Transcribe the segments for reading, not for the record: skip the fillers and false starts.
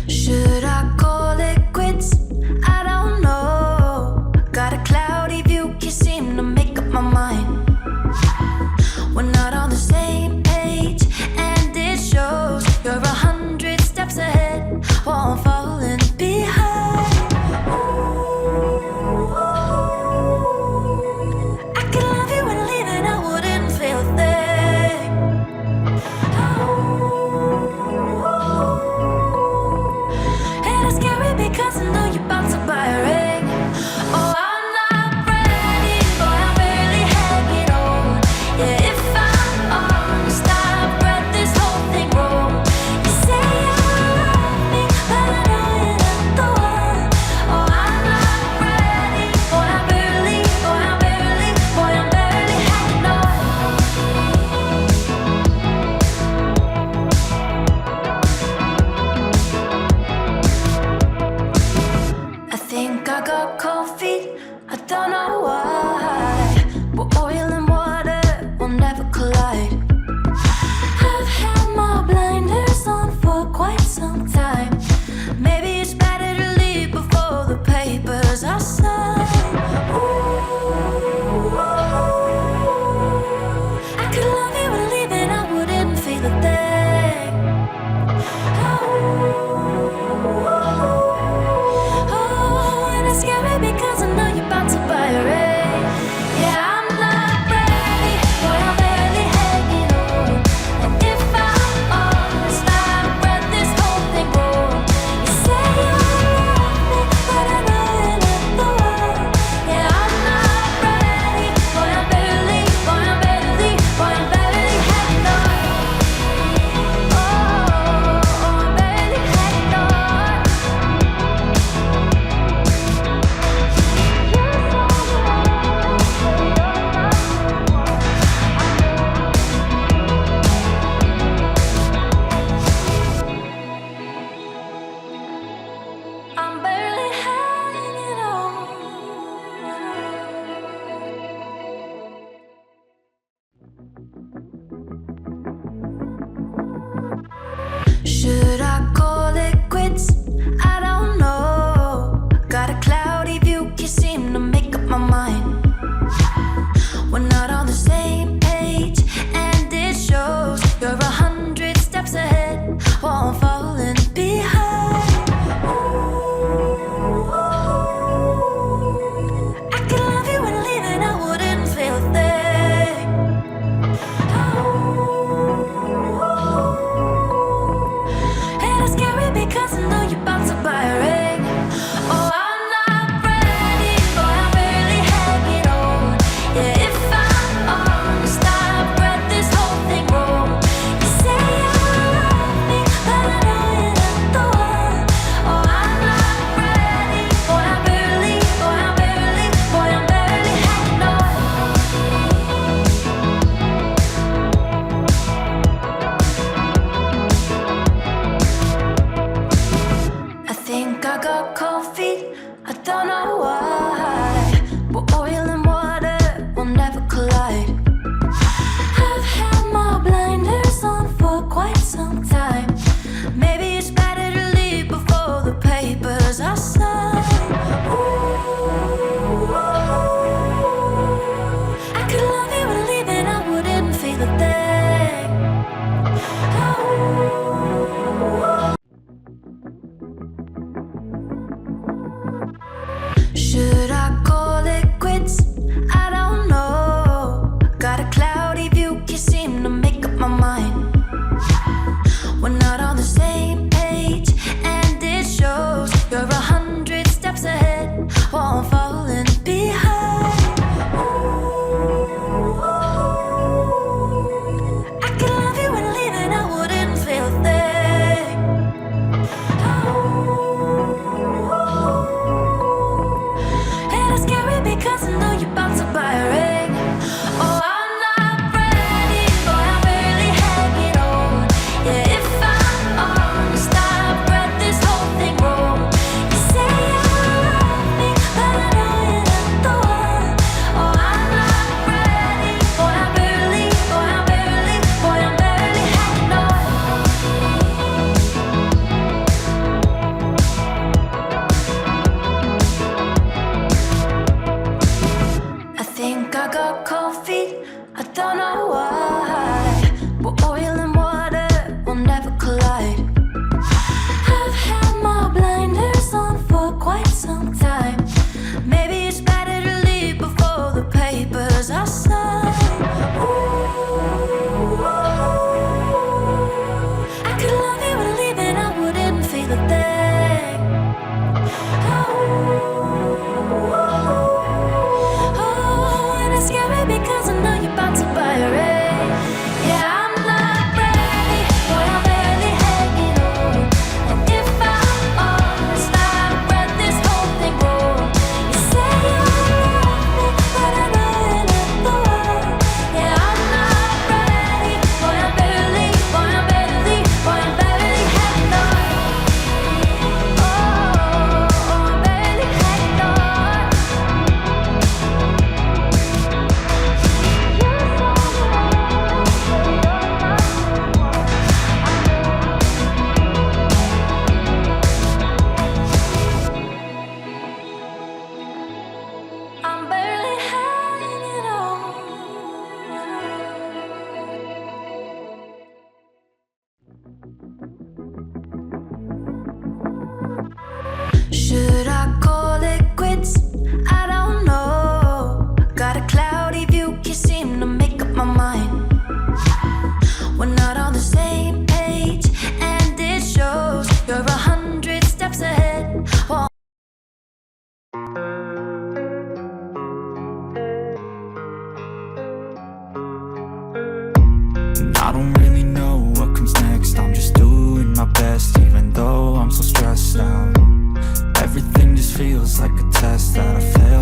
Should I call it quits? I don't know. Got a cloudy view, can't seem to make up my mind. We're not on the same page, and it shows. You're 100 steps ahead while I'm falling behind. I could love you and leave and I wouldn't feel a thing. And it's scary because I know you're about to buy a ring. Oh, I'm not ready, boy, I'm barely hanging on. Yeah, if I'm honest, I've read this whole thing wrong. You say you love me, but I know you're not the one. Oh, I'm not ready, boy, I'm barely hanging on. I think I got cold feet, I don't know why. But oil and water will never collide. I've had my blinders on for quite some time. Maybe it's better to leave before the papers are signed. Ooh, I could love you and leave and I wouldn't feel a thing. Oh, and it's scary because I know you're about to buy a ring. Yeah, I'm not ready, boy, I'm barely hanging on. And if I'm honest, I've read this whole thing wrong. You say you love me, but I know you're not the one. Yeah, I'm not ready, boy, I'm barely hanging on. Oh, I'm barely hanging on. I'm barely hanging on. Should I call it quits? I don't know. Got a cloudy view, can't seem to make up my mind. We're not on the same page, and it shows. You're 100 steps ahead while I'm falling behind. I could love you and leave and I wouldn't feel a thing.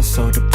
so the